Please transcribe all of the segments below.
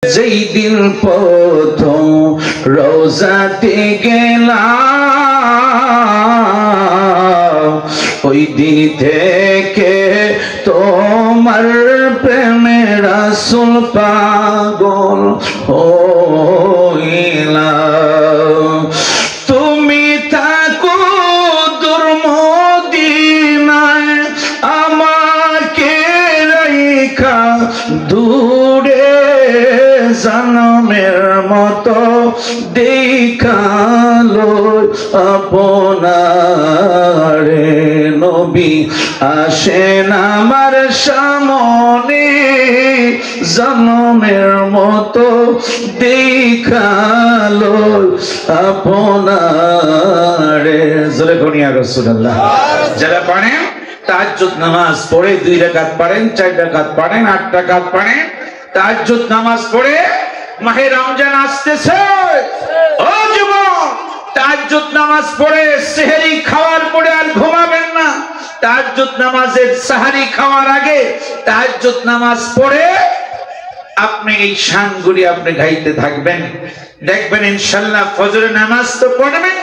যেই দিন প্রথম রোজাতে গেলাম ওই দিন থেকে তোমার প্রেমে রাসূল পাগল হইলাম। তুমি থাকো দূর মদিনায় আমাকে রাইখা দূরে জনমের মতো দেখালো আপনারে নবী আসেন আমার সামনে জনমের মতো দেখালো আপনারে। জোরে করিয়া রাসূলুল্লাহ। যারা পড়েন তাহাজ্জুদ নামাজ পড়ে 2 রাকাত পড়েন, 4 রাকাত পড়েন, 8 রাকাত পড়েন, তাহাজ্জুদ নামাজ পড়ে মাহে রমজান আসতেছে। ও যুবক, তাহাজ্জুদ নামাজ পড়ে সেহরি খাওয়ার পরে আর ঘুমাবেন না। তাহাজ্জুদ নামাজের সাহারি খাওয়ার আগে তাহাজ্জুদ নামাজ পড়ে আপনি এই শানগুলি আপনি গাইতে থাকবেন। দেখবেন ইনশাআল্লাহ ফজরের নামাজ তো পড়বেন,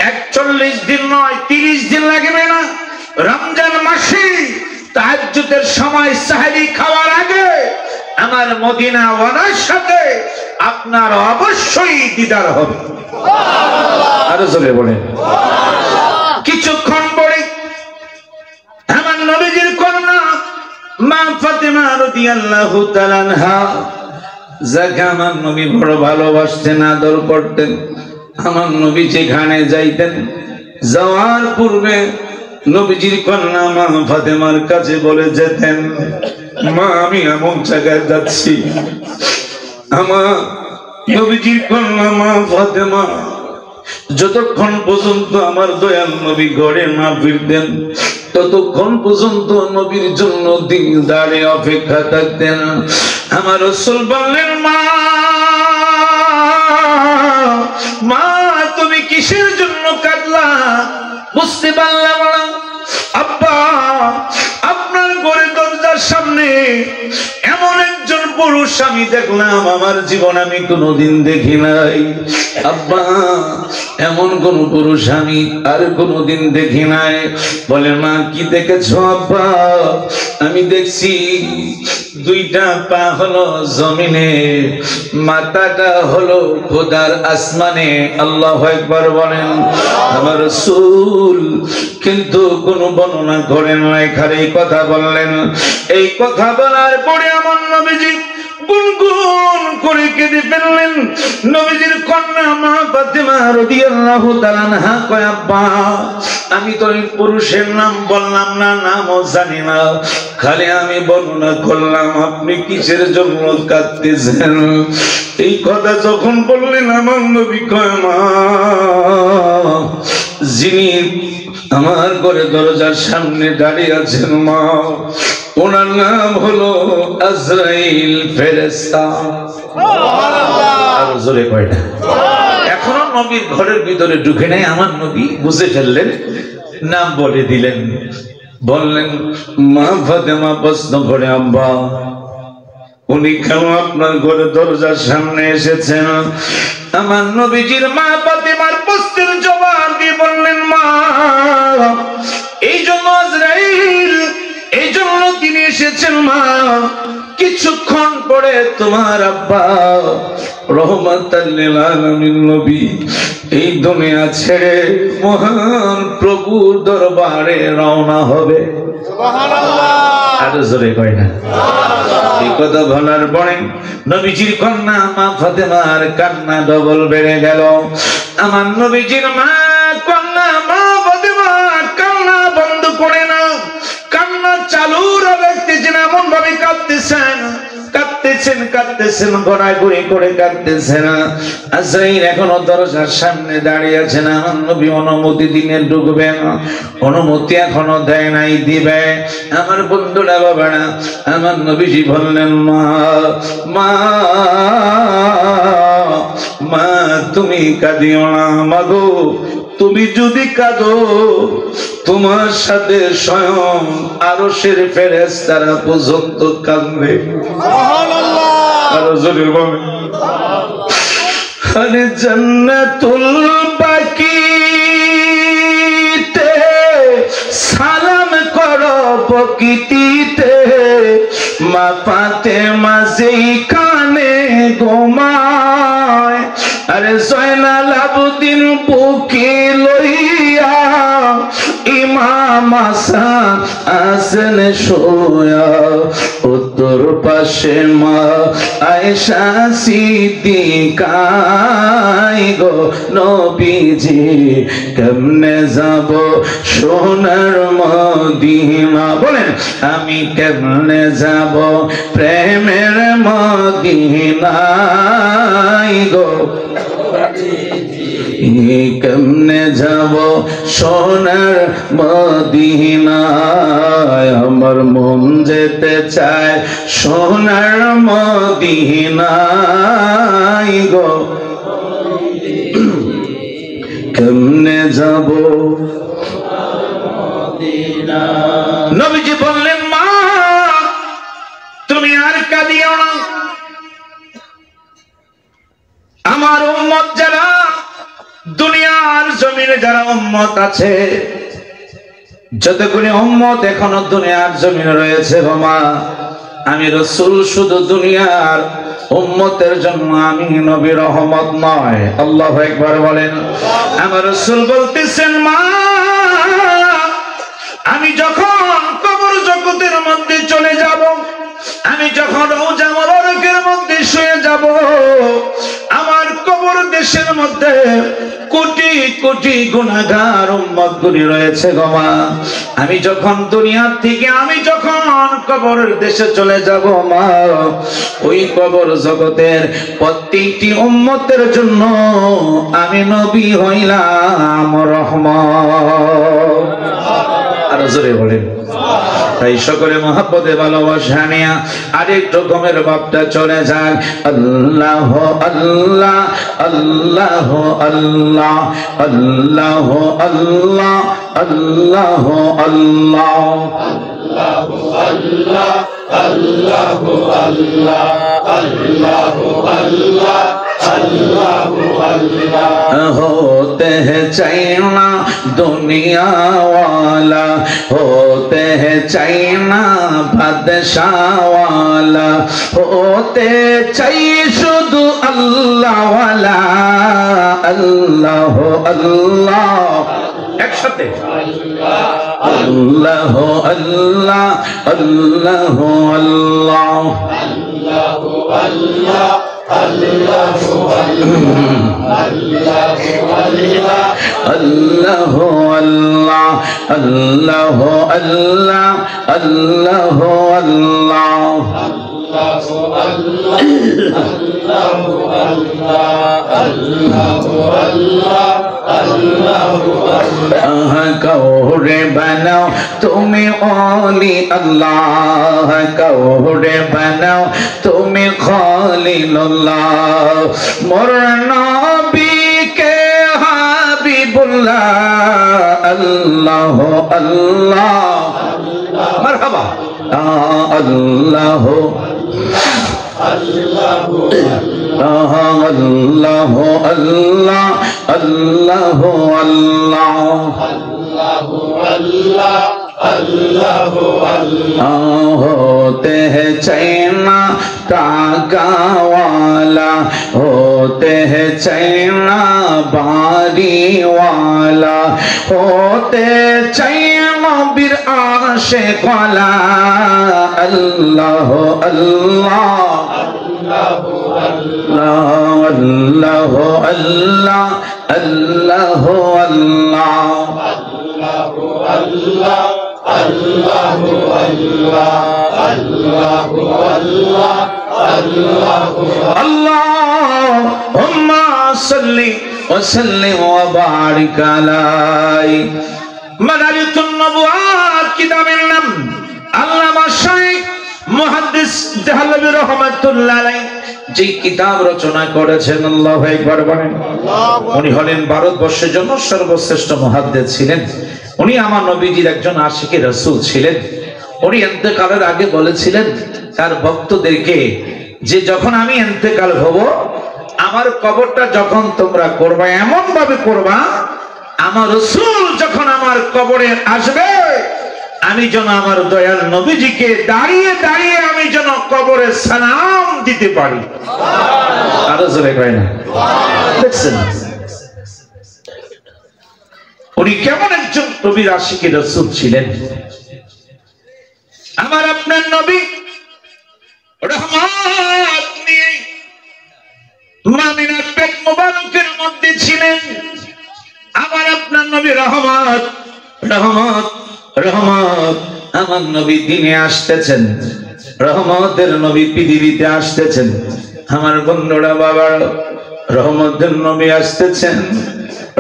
41 দিন নয় 30 দিন লাগবে না। রমজান মাসে তাহাজ্জুদের সময় সাহারি খাওয়ার আগে আমার মদিনা ওয়ালার সাথে আপনার অবশ্যই দিদার হবে। আরো জোরে বলেন। কিছুক্ষণ পরে আমার নবীজির কন্যা মা ফাতেমা রাদিয়াল্লাহু তাআলা আনহা, যাকে আমার নবী বড় ভালোবাসতেন, আদর করতেন, আমার নবী যেখানে যাইতেন যাওয়ার পূর্বে নবীজির কন্যা মা ফাতেমার কাছে বলে যেতেন, মা আমি এমন জায়গায় যাচ্ছি। আমার নবীজির কন্যা মা ফাতেমা যতক্ষণ পর্যন্ত আমার দয়াল নবী ঘরে না ফিরতেন ততক্ষণ পর্যন্ত নবীর জন্য দিন দাঁড়িয়ে অপেক্ষা থাকতেন। আমার রাসূল বললেন, মা মা তুমি কিসের জন্য কাঁদলা? বুঝতে পারলাম না। আব্বা আপনার ঘরের দরজার সামনে এমন একজন পুরুষ আমি দেখলাম আমার জীবন আমি কোনোদিন দেখি নাই। আব্বা এমন কোন পুরুষ আমি আর কোনোদিন দেখি নাই। বলে, মা কি দেখেছো? আব্বা আমি দেখছি 2টা পা হলো জমিনে, মাথাটা হলো খোদার আসমানে। আল্লাহু আকবার বলেন। আমার রাসূল কিন্তু কোনো বর্ণনা করেন নাই, খালি কথা বললেন। এই কথা বলার পরে আমার নবীজি গুনগুন করে কেঁদে ফেললেন। নবীজির কন্যা মা ফাতেমা রাদিয়াল্লাহু তাআলা আনহা কয়, আব্বা আমি তো এই পুরুষের নাম বললাম না, নামও জানি না, খালি আমি বর্ণনা করলাম আপনি কিসের জন্য কাঁদতেছেন। এই কথা যখন বললেন আমার নবী কয়, মা যিনি আমার ঘরে দরজার সামনে দাঁড়িয়ে আছেন মা, ওনার নাম হলো আজরাইল ফেরেশতা। আরো জোরে কয়টা? এখনো নবীর ঘরের ভিতরে ঢুকে নাই, আমার নবী বুঝে ফেললেন, নাম বলে দিলেন। বললেন, মা ফাতেমা প্রশ্ন করে, আব্বা উনি কেন আপনার ঘরে দরজার সামনে এসেছেন? আমার নবীজির মা ফাতেমার প্রশ্নের জবাব দিয়ে বললেন, মা এই জন্য আজরাইল, এই জন্য তিনি এসেছেন মা, কিছুক্ষণ পরে তোমার আব্বা রহমাতাল লিল আলামিন নবী এই দুনিয়া ছেড়ে মহান প্রভুর দরবারে রওনা হবে। সুবহানাল্লাহ। আর জোরে কয় না? এই কথা বলার পরে নবীজির কন্যা মা ফাতেমার কান্না ডবল বেড়ে গেল। আমার নবীজির মা কন্যা মা ফাতেমার কান্না বন্ধ করে না, কান্না চালু রাখতেছেন, এমন ভাবে কাঁদতেছেন কাঁদতেছেন কাঁদতেছেন, গড়ায় গড়ে করে কাঁদতেছেন। আজরাইল এখনো দরজার সামনে দাঁড়িয়ে আছেন। আমার নবী অনুমতি দিনে ঢুকবেন, অনুমতি এখনো দেয় নাই, দিবে। আমার বন্ধুরা বাবারা, আমার নবীজি বললেন, মা মা মা তুমি কাঁদিও না, মাগো তুমি যদি কাঁদো তোমার সাথে স্বয়ং আরশের ফেরেশতারা পর্যন্ত কাঁদবে। সুবহানাল্লাহ। আর জোরে বলেন আরে জান্নাতুল বাকিতে সালাম করো প্রকৃতিতে মা ফাতেমা যেখানে ঘুমায় আরে জয়নাল আবদিন বুকে লইয়া ইমাম হাসান আছেন শোয়া উত্তর পাশে মা আয়েশা সিদ্দিকা গো নবীজি কেমনে যাব সোনার মদিনা বলেন আমি কেমনে যাব প্রেমের মদিনায় গো কেমনে যাব সোনার মদিনায় আমার মন যেতে চায় সোনার মদিনায় গো কেমনে যাব নবীজি বললেন মা তুমি আর কাঁদিও না আমার উম্মত যারা দুনিয়ার জমিনে যারা উম্মত আছে যতগুলি উম্মত এখনো দুনিয়ার জমিনে রয়েছে মা আমি রাসূল শুধু দুনিয়ার উম্মতের জন্য আমি নবী রহমত নয় আল্লাহু আকবার বলেন আমার রাসূল বলতেছেন মা আমি যখন কবর জগতের মধ্যে চলে যাব আমি যখন রওজা মুবারকের মধ্যে শুয়ে যাব আমার কবর দেশের মধ্যে কোটি কোটি গুনাহগার উম্মতগুলি রয়েছে গো মা আমি যখন দুনিয়া থেকে আমি যখন কবরের দেশে চলে যাব মা ওই কবর জগতের প্রত্যেকটি উম্মতের জন্য আমি নবী হইলাম রহমত আর জোরে বলেন তাই সকলে মহব্বতে ভালোবাসা নিয়া আরেকটু গমের ভাবটা চলে যায় আল্লাহ আল্লাহ আল্লাহ আল্লাহ আল্লাহ আল্লাহ আল্লাহ আল্লাহ আল্লাহ আল্লাহ আল্লাহ আল্লাহ আল্লাহ होते हैं चाइना दुनिया वाला होते हैं चाइना बादशाह वाला होते चाहिए शुद्ध अल्लाह वाला अल्लाह अल्लाह एक साथ अल्लाह अल्लाह अल्लाह अल्लाह अल्लाह अल्लाह अल्लाह अल्लाह अल्लाह कौरे बनाओ तुम्हें ओली अल्लाह कौरे बनाओ तुम्हें खलीलुल्लाह मोर नबी के हबीबुल्लाह अल्लाह अल्लाह मरहबा अल्लाह अल्लाह अल्लाह अल्लाह अल्लाह अल्लाह होते हैं चाइना तागा वाला होते हैं चाइना बारी वाला होते चाइना बिर आशिक वाला अल्लाह अल्लाह अल्लाह अल्लाह अल्लाह अल्लाह अल्लाह अल्लाह अल्लाहुम्मा सल्ली व सल्लिम व बारिक अलाई मदारितुन नबुवात किताबेर नाम আল্লামা শাইখ মুহাদ্দিস দেহলভী রাহমাতুল্লাহ আলাইহি যে কিতাব রচনা করেছেন আল্লাহু আকবার বলেন উনি হলেন ভারতবর্ষের জন্য সর্বশ্রেষ্ঠ মুহাদ্দিস ছিলেন উনি আমার নবীজির একজন আশিকে রাসূল ছিলেন উনি ইন্তেকালের আগে বলেছিলেন তার ভক্তদেরকে যে যখন আমি ইন্তেকাল হব আমার কবরটা যখন তোমরা করবা এমন ভাবে করবা আমার রাসূল যখন আমার কবরে আসবে আমি যেন আমার দয়াল নবীজিকে দাঁড়িয়ে দাঁড়িয়ে আমি যেন কবরে সালাম দিতে পারি। আরো জোরে কয় না? দেখছেন উনি কেমন একজন নবীর আশিকি রাসূল ছিলেন। আমার আপনার নবী রহমত নিয়ে মামিনার পেট মোবারকের মধ্যে ছিলেন। আমার আপনার নবী রহমত রহমত রহমত। আমার নবী দিনে আসতেছেন, রহমতের নবী পৃথিবীতে আসতেছেন। আমার বন্ধুরা বাবা, রহমতের নবী আসতেছেন,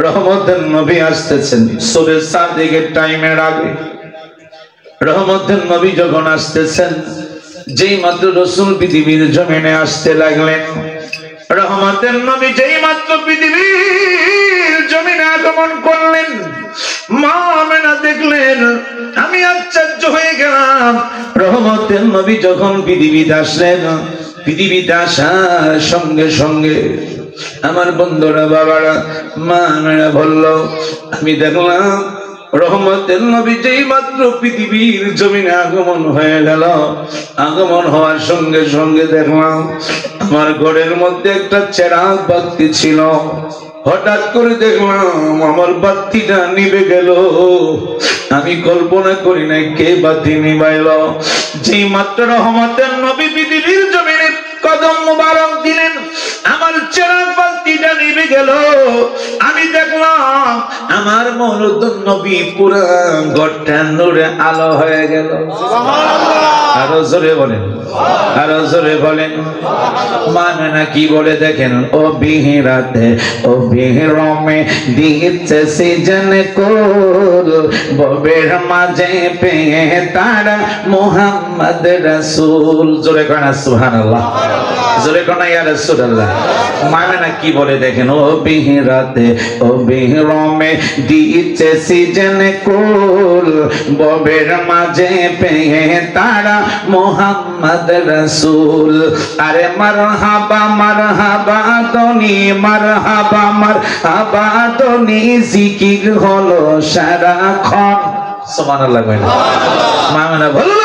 রহমতের নবী আসতেছেন। সূরা সাদিকের টাইমের আগে রহমতের নবী যখন আসতেছেন, যেই মাত্র রাসূল পৃথিবীর জমিনে আসতে লাগলেন, রহমতের নবী যেই মাত্র পৃথিবীর জমিনে আগমন করলেন, মা আমেনা দেখলেন। আমি আশ্চর্য হয়ে গেলাম। রহমতের নবী যখন পৃথিবীতে আসলেন, পৃথিবীতে আসার সঙ্গে সঙ্গে আমার বন্ধুরা বাবারা, মা আমেনা বলল, আমি দেখলাম রহমতের নবী যেই মাত্র পৃথিবীর জমিনে আগমন হয়ে গেল, আগমন হওয়ার সঙ্গে সঙ্গে দেখলাম আমার ঘরের মধ্যে একটা চেরাগ বাতি ছিল। হঠাৎ করে দেখলাম আমার বাতিটা নিভে গেল। আমি কল্পনা করি নাই কে বাতি নিভাইল। যেই মাত্র রহমতের নবী পৃথিবীর জমিনে কদম মুবারক দিলেন, আমার চেরাগ বাতিটা নিভে গেল। আমি দেখলাম আমার মওলানা নবী পুরা ঘরটা নূরে আলো হয়ে গেল। আরো জোরে বলেন, আরো জোরে বলেন। মানে না কি বলে দেখেন, ও বিহিরাতে ও বিহরমে দিচ্ছে সিজন কোল, ববের মাঝে পেয়ে তারা মুহাম্মদ রাসূল। জোরে কয় না সুবহানাল্লাহ, জোরে কয় না ইয়া রাসূলুল্লাহ। মানে না কি বলে দেখেন, ও বিহিরাতে ও বিহরমে দিচ্ছে সিজন কোল, ববের মাঝে পেয়ে তারা মুহাম্মদ রাসূল। আরে মারহাবা মারহাবা দনি, মারহাবা মারহাবা দনি, জিকির হলো সারাক্ষণ। সুবহানাল্লাহ। মামেনা বলল,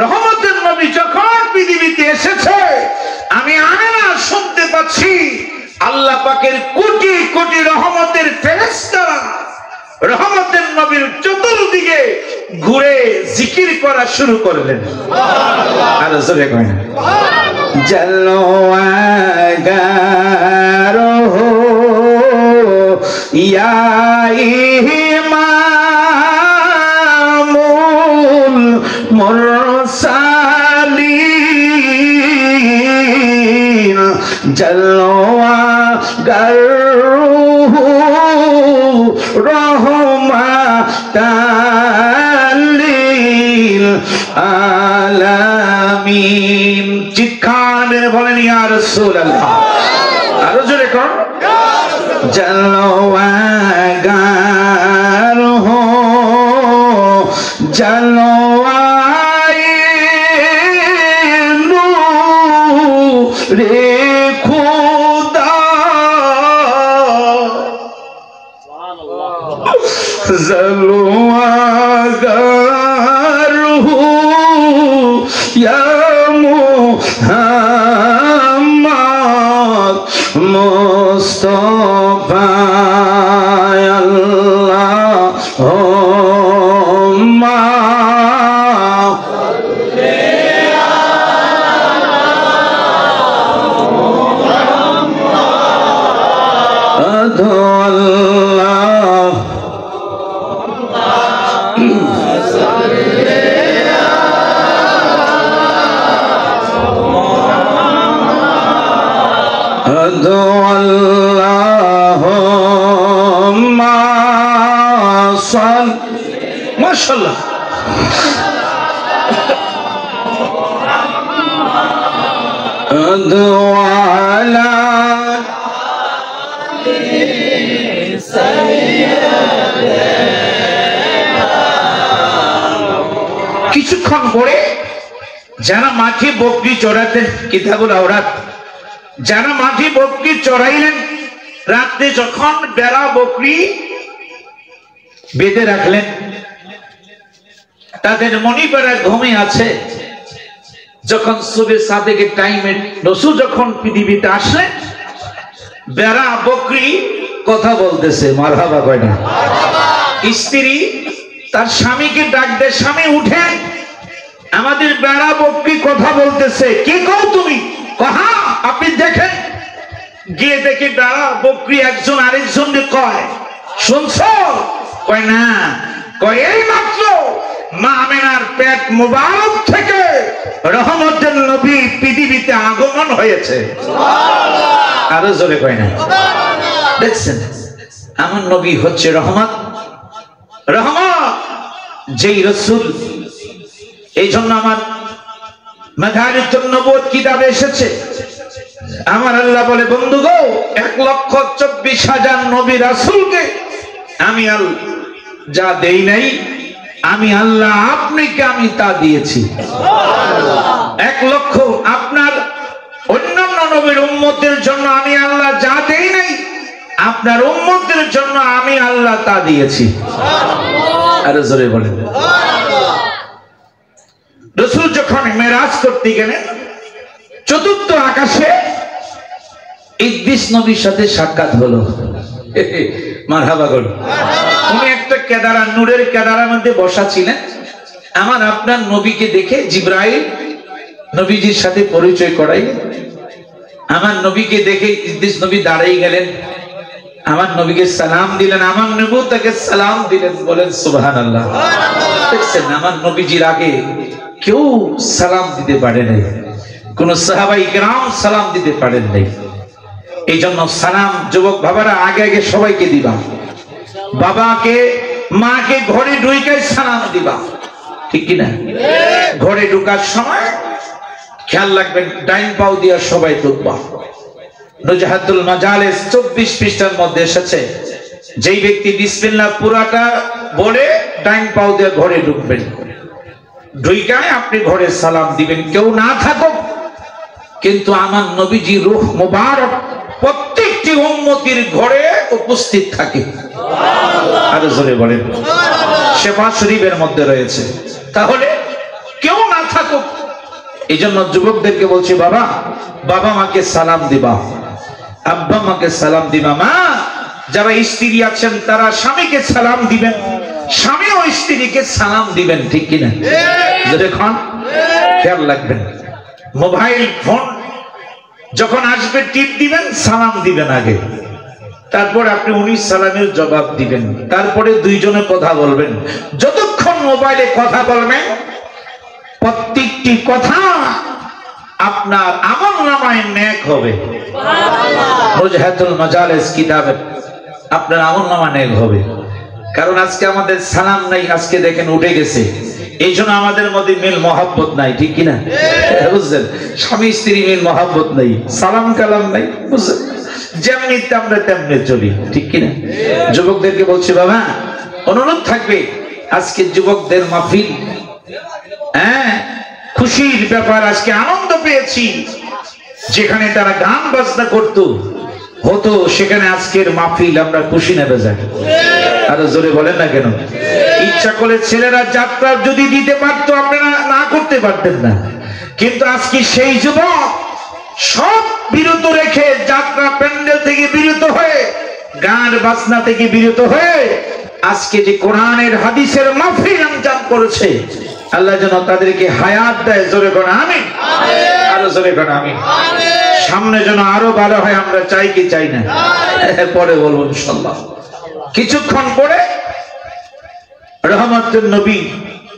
রহমতের নবী যখন পৃথিবীতে এসেছে আমি আমেনা শুনতে পাচ্ছি আল্লাহ পাকের কোটি কোটি রহমতের ফেরেশতারা রহমতের নবীর চতুর্দিকে ঘুরে জিকির করা শুরু করলেন। আর জোরে কয় জাল্লো আগারো ইয়া ইমামুল মুরসালিন, জাল্লো আগারো রহমাতাল্লিল আলামিন। চিৎকার বলেন ইয়া রাসূলুল্লাহ। আরো জোরে কোন জালওয়াগার হো জালওয়ায়ে নূরে খুদা, জালওয়াগার হো ইয়া মুহাম্মদ মুস্তাফা আল্লাহুম্মা আল্লাহ আল্লাহুম্মা সাল্লি। মাশাআল্লাহ। আলা কিছুক্ষণ পরে যারা মাঠে বকরি চড়াতেন, কিতাবুল আওরাত, যারা মাঠে বকরি চড়াইলেন, রাতে যখন বেড়া বকরি বেঁধে রাখলেন, তাদের মনিবেরা ঘুমে আছে। যখন সুবে সাদেকের টাইমে রাসূল যখন পৃথিবীতে আসলেন, বেড়া বকরি কথা বলতেছে, মারহাবা কয় না? স্ত্রী তার স্বামীকে ডাক দেয়, স্বামী উঠেন, আমাদের বেড়া বকরি কথা বলতেছে। কি কও তুমি? কহা আপনি দেখেন। গিয়ে দেখি বেড়া বকরি একজন আরেকজনকে কয়, শুনছো? কয় না। কয় এই মাত্র মা আমিনার পেট মুবারক থেকে রহমতের নবী পৃথিবীতে আগমন হয়েছে। সুবহানাল্লাহ। আরো জোরে কয় না? সুবহানাল্লাহ। দেখছেন, আমার নবী হচ্ছে রহমত। রহমত যেই রাসূল, এই জন্য আমার মাদারিতুন নবুওয়াত কিতাবে এসেছে, আমার আল্লাহ বলে, বন্ধু গো, 1,24,000 নবী রাসূলকে আমি যা দেই নাই, আমি আল্লাহ আপনাকে আমি তা দিয়েছি। 1 লক্ষ আপনার অন্যান্য নবীর উম্মতের জন্য আমি আল্লাহ যা দেই নাই, আপনার উম্মতের জন্য আমি আল্লাহ তা দিয়েছি। আরে জোরে বলেন। রাসূল যখন মেরাজ করতে গেলেন, 4th আকাশে ইদ্রিস নবীর সাথে সাক্ষাৎ হলো। মারহাবা বলুন। উনি একটা কেদারা, নূরের কেদারার মধ্যে বসা ছিলেন। আমার আপনার নবীকে দেখে জিবরাইল নবীজির সাথে পরিচয় করাই। আমার নবীকে দেখে ইদ্রিস নবী দাঁড়াই গেলেন, আমার নবীকে সালাম দিলেন, আমার নবী তাকে সালাম দিলেন। বলেন সুবহানাল্লাহ। দেখছেন, আমার নবীজির আগে কেউ সালাম দিতে পারে নাই, কোন সাহাবায়ে কিরাম সালাম দিতে পারেন নাই। এই জন্য সালাম যুবক বাবারা আগে আগে সবাইকে দিবা। বাবাকে মাকে ঘরে ঢুকে সালাম দিবা, ঠিক কিনা? ঘরে ঢুকার সময় খেয়াল রাখবেন, ডাইন পাও দিয়া সবাই ঢুকবা। নুজহাতুল মাজালিস 24 পৃষ্ঠার মধ্যে এসেছে, যেই ব্যক্তি বিসমিল্লাহ পুরাটা বলে ডাইন পাও দিয়ে ঘরে ঢুকবেন, ঢুকায় আপনি ঘরে সালাম দিবেন। কেউ না থাকুক, কিন্তু আমার নবীজি রূহ মুবারক প্রত্যেকটি উম্মতির ঘরে উপস্থিত থাকে। আরো জোরে বলেন। শেফা শরীফের মধ্যে রয়েছে। তাহলে কেউ না থাকুক, এই জন্য যুবকদেরকে বলছি, বাবা বাবা মাকে সালাম দিবা, আব্বা মাকে সালাম দিবা। মা যারা স্ত্রী আছেন তারা স্বামীকে সালাম দিবেন, স্বামীও স্ত্রীকে সালাম দিবেন, ঠিক কিনা? দেখুন, খেয়াল রাখবেন, মোবাইল ফোন যখন আসবে টিপ দিবেন, সালাম দিবেন আগে, তারপর আপনি 19 সালামের জবাব দিবেন, তারপরে দুইজনে কথা বলবেন। যতক্ষণ মোবাইলে কথা বলবেন, প্রত্যেকটি কথা আপনার আমলনামায় নেক হবে। নুজহাতুল মাজালিস কিতাবে আপনার আমলনামা নেক হবে। কারণ আজকে আমাদের সালাম নাই, আজকে দেখেন উঠে গেছে। এই জন্য আমাদের মধ্যে মিল মহব্বত নাই, ঠিক কিনা? বুঝলেন? স্বামী স্ত্রী মিল মহব্বত নাই, সালাম কালাম নাই, বুঝলেন? যেমনি আমরা তেমনি চলি, ঠিক কিনা? যুবকদেরকে বলছি, বাবা অনুরোধ থাকবে, আজকে যুবকদের মাহফিল, হ্যাঁ খুশির ব্যাপার, আজকে আনন্দ পেয়েছি। যেখানে তারা গান বাজনা করতো হতো, সেখানে আজকের মাহফিল আমরা খুশি নেবে যাই। আরো জোরে বলেন না কেন? ইচ্ছা করে ছেলেরা যাত্রা যদি দিতে পারতো, আপনারা না করতে পারতেন না। কিন্তু আজকে সেই যুবক সব বিরত রেখে, যাত্রা প্যান্ডেল থেকে বিরত হয়ে, গান বাজনা থেকে বিরত হয়ে আজকে যে কোরআনের হাদিসের মাহফিল আঞ্জাম করেছে, আল্লাহ যেন তাদেরকে হায়াত দেয়। জোরে করে আমিন। আরো জোরে করে আমিন। সামনে যেন আরো ভালো হয়, আমরা চাই কি চাই না? পরে বলবো ইনশাআল্লাহ। কিছুক্ষণ পরে রহমতের নবী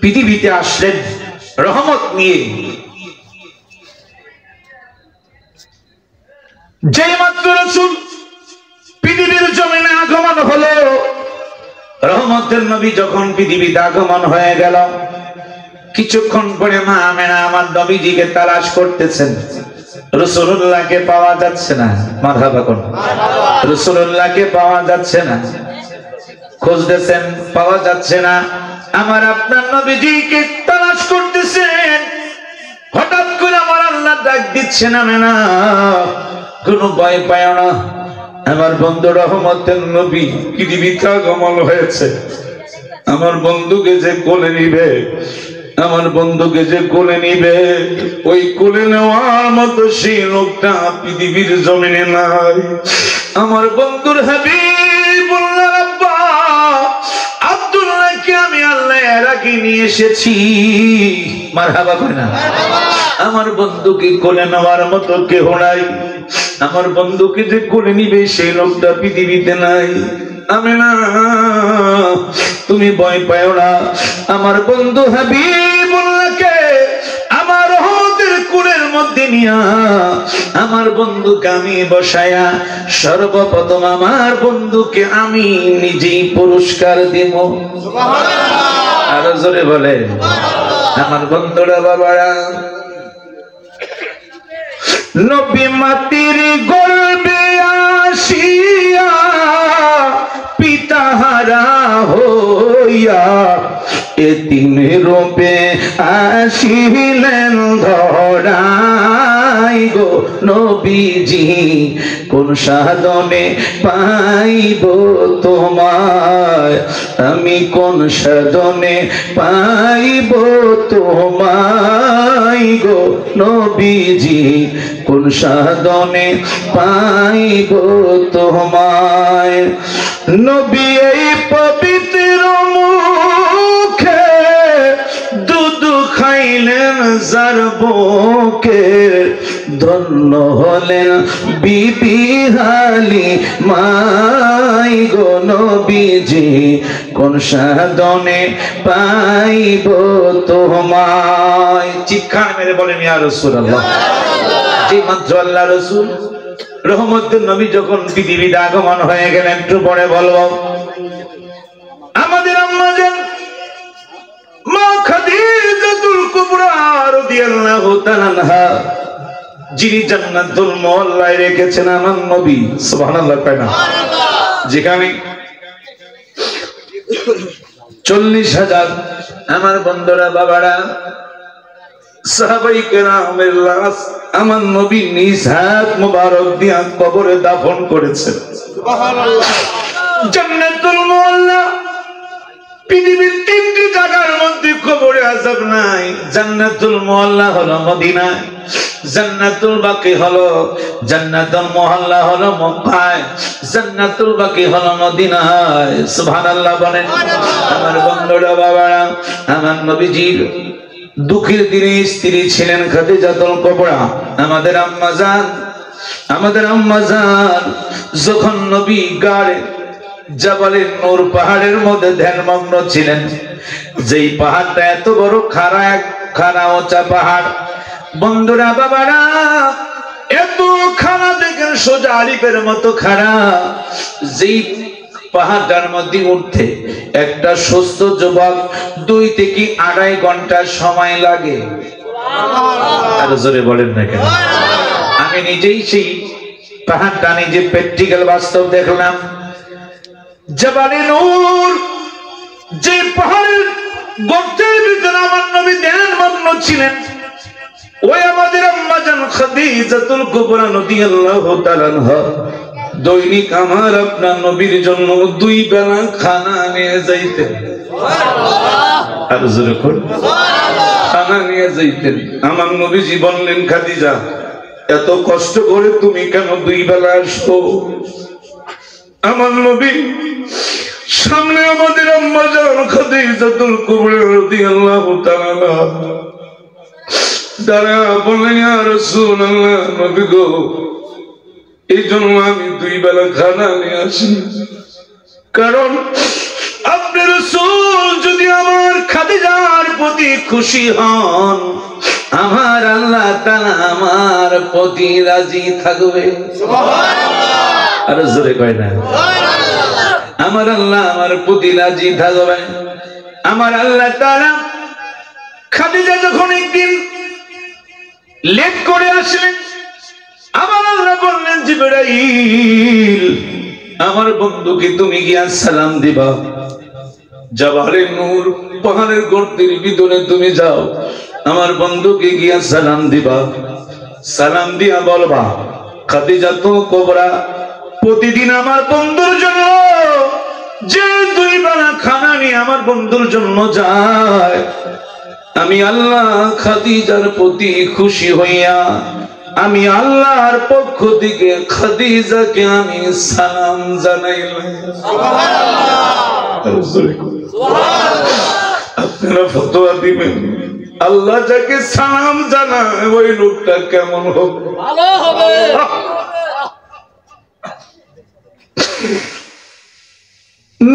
পৃথিবীতে আসলেন রহমত নিয়ে। যেই মাত্র রাসূল পৃথিবীর জমিনে আগমন হলো, রহমতের নবী যখন পৃথিবীতে আগমন হয়ে গেল, কিছুক্ষণ পরে মা আমেনা আমার নবীজিকে তালাশ করতেছেন। রাসূলুল্লাহকে পাওয়া যাচ্ছে না। মারহাবা কোন? রাসূলুল্লাহকে পাওয়া যাচ্ছে না, খুঁজতেছেন, পাওয়া যাচ্ছে না। আমার আপনার নবীজিকে তালাশ করতেছেন, হঠাৎ করে আমার আল্লাহ ডাক দিচ্ছে, নামে না, কোনো ভয় পায় না। আমার বন্ধু রহমতের নবী পৃথিবীতে আগমন হয়েছে। আমার বন্ধুকে যে কোলে নিবে, আমার বন্ধুকে যে কোলে নিবে, ওই কোলে নেওয়ার মতো সেই লোকটা পৃথিবীর জমিনে নাই। আমার বন্ধুর হাবিবুল্লাহ আব্বা আব্দুল্লাহকে আমি আল্লাহ এর আগে নিয়ে এসেছি। মারহাবা কয় না? আমার বন্ধুকে কোলে নেওয়ার মতো কেউ নাই। আমার বন্ধুকে যে কোলে নিবে সেই লোকটা পৃথিবীতে নাই। আমি না, তুমি ভয় পাও না। আমার বন্ধু হাবিবুল্লাহকে আমার রহমতের কোলের মধ্যে নিয়া আমার বন্ধুকে আমি বসায়া সর্বপ্রথম আমার বন্ধুকে আমি নিজেই পুরস্কার দেব। সুবহানাল্লাহ। আরো জোরে বলে আমার বন্ধুরা বাবারা, নবী মাটির গর্ভে আসিয়া পিতাহারা হইয়া এতিম রূপে আসিলেন ধরাই গো নবীজি, কোন সাধনে পাইব তোমায়, আমি কোন সাধনে পাইব তোমায় গো নবীজি, কোন সাধনে পাইব তোমায়। নবী এই পবিত্র মুখে দুধ খাইলেন যার বুকে, ধন্য হলেন বিবি হালিমাই গো নবীজি, কোন সাধনে পাইব তোমায়। চিৎকার মেরে বলেন ইয়া রাসূলুল্লাহ। যে মাত্র আল্লাহ রাসূল রহমতের নবী যখন পৃথিবীতে আগমন হয়ে গেলেন, একটু পরে বলবো আমাদের আম্মা জান মা খাদিজাতুল কুবরা রাদিয়াল্লাহু তাআলা আনহা, যিনি জান্নাতুল মুআল্লায় রেখেছেন আমার নবী। সুবহানাল্লাহ কয় না? যেখানে 40,000 আমার বন্ধুরা বাবারা সাহাবায়ে কেরামের লাশ আমার নবী নিজ হাত মোবারক দিয়ে কবরে দাফন করেছেন। সুবহানাল্লাহ। জান্নাতুল মুআল্লা পৃথিবীর 3টি জায়গার মধ্যে কবরে আযাব নাই। জান্নাতুল মুআল্লা হলো মদিনায়, জান্নাতুল বাকি হলো, জান্নাতুল মুআল্লা হলো মক্কায়, জান্নাতুল বাকি হলো মদিনায়। সুবহানাল্লাহ বলেন। আমার বন্ধুরা বাবারা, আমার নবীজির দুঃখের দিনে স্ত্রী ছিলেন খাদিজাতুল কুবরা, আমাদের আম্মা জান। আমাদের আম্মা জান যখন নবী গাড়ে জাবালে নূর পাহাড়ের মধ্যে ধ্যানমগ্ন ছিলেন, যেই পাহাড়টা এত বড় খাড়া উঁচা পাহাড়, বন্ধুরা বাবারা এত খাড়া দেখেন, সোজা আলিফের মতো খাড়া, যেই পাহাড়টার মধ্যে উঠতে একটা সুস্থ যুবক 2 থেকে 2.5 ঘন্টা সময় লাগে। আর জোরে বলেন না কেন? আমি নিজেই সেই পাহাড়টা নিজে প্র্যাকটিক্যাল বাস্তব দেখলাম। জাবালে নূর যে পাহাড়ের গর্তের ভিতরে আমার নবী ধ্যানমগ্ন ছিলেন, ওই আমাদের আম্মা জান খাদিজাতুল কুবরা রাদিয়াল্লাহু তাআলা আনহা দৈনিক আমার আপনার নবীর জন্য 2 বেলা খানা নিয়ে যাইতেন। সুবহানাল্লাহ। আর জোরে বল সুবহানাল্লাহ। খানা নিয়ে যাইতেন। আমার নবীজি বললেন, খাদিজা এত কষ্ট করে তুমি কেন 2 বেলা আসো? আমার নবী সামনে আমাদের আম্মা জান খাদিজাতুল কুবরা রাদিয়াল্লাহু তাআলা দাঁড়া বললেন, ইয়া রাসূলুল্লাহ, নবী গো, এই জন্য আমি 2 বেলা খানা নিয়ে আসি, কারণ আপনি রাসূল যদি আমার খাদিজার প্রতি খুশি হন, আমার আল্লাহ তাআলা আমার প্রতি রাজি থাকবে। সুবহানাল্লাহ। আর জোরে কয় না? সুবহানাল্লাহ। আমার আল্লাহ আমার প্রতি রাজি থাকবে। আমার আল্লাহ তাআলা খাদিজা যখন একদিন লেট করে আসলেন, আমার আল্লাহ বললেন, জিবরাইল আমার বন্ধুকে তুমি গিয়া সালাম দিবা, জাবালে নূর পাহাড়ের গর্তের ভিতরে তুমি যাও, আমার বন্ধুকে গিয়া সালাম দিবা, সালাম দিয়া বলবা খাদিজাতুল কুবরা প্রতিদিন আমার বন্ধুর জন্য যে 2 বেলা খানা নিয়ে আমার বন্ধুর জন্য যায়, আমি আল্লাহ খাদিজার প্রতি খুশি হইয়া আমি আল্লাহর পক্ষ থেকে খাদিজাকে আমি সালাম জানাইলাম। আপনারা ফতোয়া দিবেন, আল্লাহ যাকে সালাম জানায় ওই লোকটা কেমন হবে? ভালো হবে।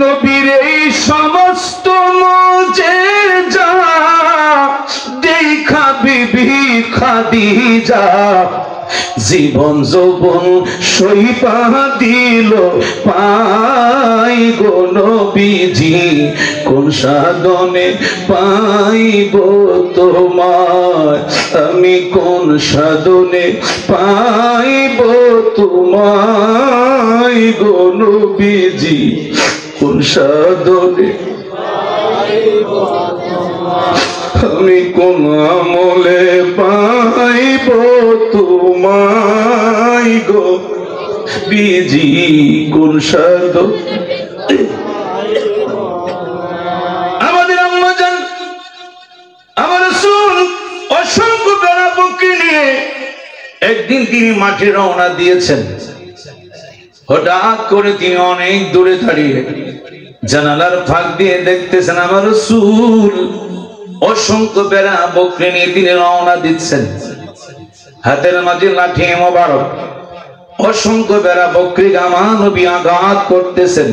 নবীর এই সমস্ত মুজিজা দেখা বিবি খাদিজা জীবন যৌবন সইপা দিল পাই গো নবীজি, কোন সাধনে পাইব তোমায়, আমি কোন সাধনে পাইব তোমায় গো নবীজি, কোন সাধনে আমি কোন আমলে পাইব তোমায় গো বিজি, কোন সাধনে। আমাদের আম্মা জান আমার রাসূল অসংখ্য বেড়া বকরি নিয়ে একদিন তিনি মাঠে রওনা দিয়েছেন। হঠাৎ করে তিনি অনেক দূরে দাঁড়িয়ে জানালার ফাঁক দিয়ে দেখতেছেন আমার রাসূল অসংখ্য বেড়া বকরি নিয়ে তিনি রওনা দিচ্ছেন। হাতের মাঝে লাঠি মোবারক, অসংখ্য বেড়া বকরি আমার নবী আঘাত করতেছেন,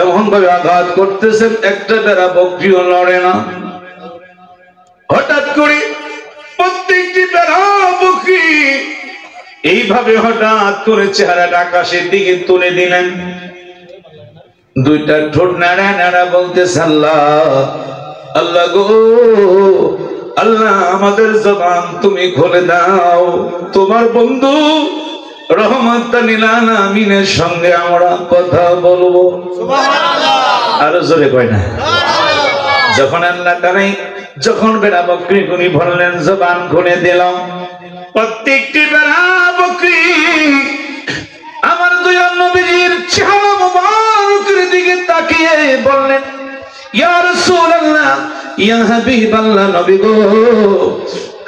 এমন ভাবে আঘাত করতেছেন একটা বেড়া বকরিও লড়ে না। হঠাৎ করে প্রত্যেকটি বেড়া বকরি এইভাবে হঠাৎ করে চেহারাটা আকাশের দিকে তুলে দিলেন, 2টা ঠোঁট নাড়া নাড়া বলতেছে আল্লাহ আল্লাহ গো আল্লাহ, আমাদের জবান তুমি খুলে দাও, তোমার বন্ধু রহমাতুল লিল আলামিনের সঙ্গে আমরা কথা বলবো। সুবহানাল্লাহ। আরো জোরে কয় না? যখন আল্লাহ তাআলা যখন বেড়া বকরি গুনি বললেন জবান খুলে দিলাম, প্রত্যেকটি বেড়া বকরি আমার দয়াল নবীর চেহারা মোবারকের দিকে তাকিয়ে বললেন ইয়া রাসূলুল্লাহ ইয়া হাবিবাল্লাহ, নবী গো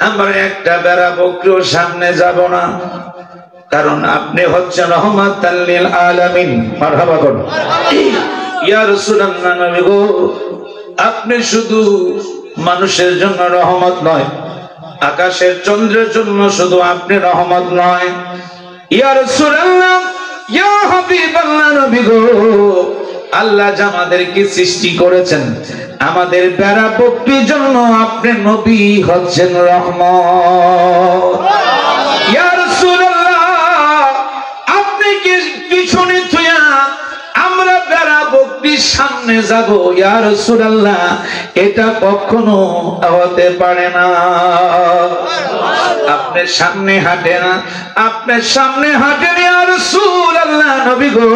আমরা একটা বেড়া বকরিও সামনে যাব না, কারণ আপনি হচ্ছেন রহমাতুল লিল আলামিন। মারহাবা করুন। ইয়া রাসূলুল্লাহ, নবী গো আপনি শুধু মানুষের জন্য রহমত নয়, আকাশের চন্দ্রের জন্য শুধু আপনি রহমত নয়। ইয়া রাসূলুল্লাহ ইয়া হাবিবাল্লাহ, নবী গো আল্লাহ যে আমাদেরকে সৃষ্টি করেছেন আমাদের বেড়া বকরির জন্য আপনি নবী হচ্ছেন রহমত। ইয়া রাসূলুল্লাহ আপনি কি পিছনে থুয়া আমরা বেড়া বকরির সামনে যাব? ইয়া রাসূলুল্লাহ এটা কখনো হতে পারে না, আপনি সামনে হাঁটেন, আপনি সামনে হাঁটেন ইয়া রাসূলুল্লাহ, নবী গো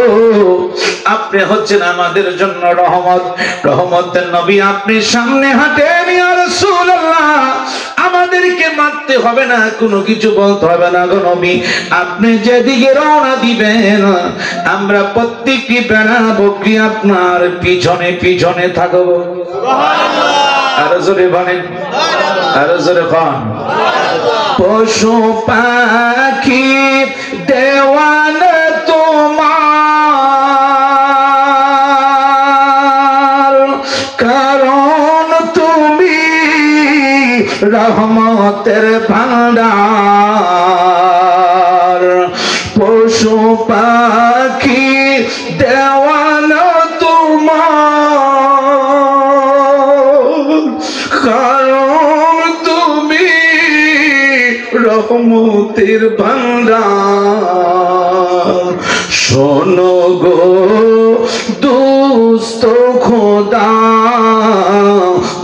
আপনি হচ্ছেন আমাদের জন্য রহমত, রহমতের নবী আপনি সামনে হাঁটেন ইয়া রাসূলুল্লাহ, আমাদেরকে মারতে হবে না, কোনো কিছু বলতে হবে না গো নবী, আপনি যেদিকে রওনা দিবেন আমরা প্রত্যেকটি বেড়া বকরি আপনার পিছনে পিছনে থাকবো। সুবহানাল্লাহ। আরো জোরে বলেন, আরো জোরে বলেন। পশু পাখি দেওয়ানা তোমার, কারণ তুমি রহমতের ভান্ডার, পশু পাখি দেওয়ানা তোমার, কারণ তুমি রহমতের ভান্ডার। শোনো গো দুস্থ খোদা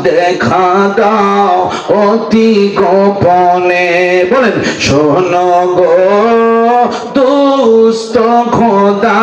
দেখা দাও অতি গোপনে, বলেন শোনো গো দুস্থ খোদা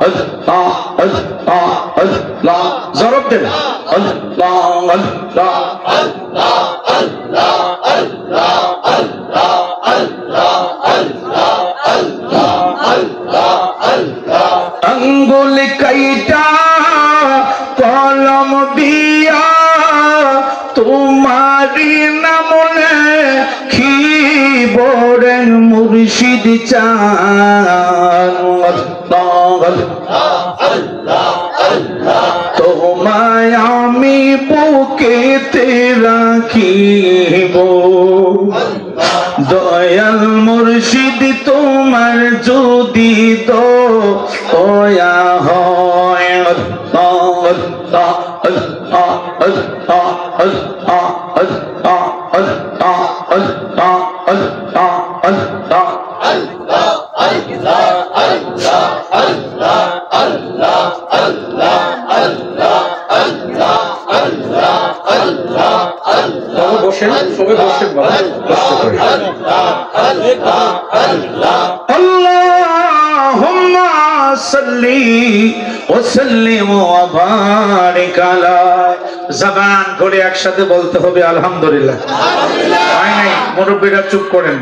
আল্লাহ আল্লাহ আল্লাহ জবাব দেন আল্লাহ আল্লাহ আল্লাহ আল্লাহ আল্লাহ আল্লাহ আল্লাহ আল্লাহ আল্লাহ আল্লাহ আল্লাহ আঙ্গুল কাইটা কলম দিয়া তোমারি নামে খিবরে মুর্শিদ চান তোমায় আমি বুকেতে রাখিব দয়াল মুর্শিদ তোমার যদি দয়া হয় বসেন সবাই বসেন বাবা কষ্ট করে আল্লাহুম্মা সাল্লি ওয়া সাল্লিম ওয়া বারিক আলা জবান করে একসাথে বলতে হবে আলহামদুলিল্লাহ। আলহামদুলিল্লাহ। মুরব্বিরা চুপ করেন।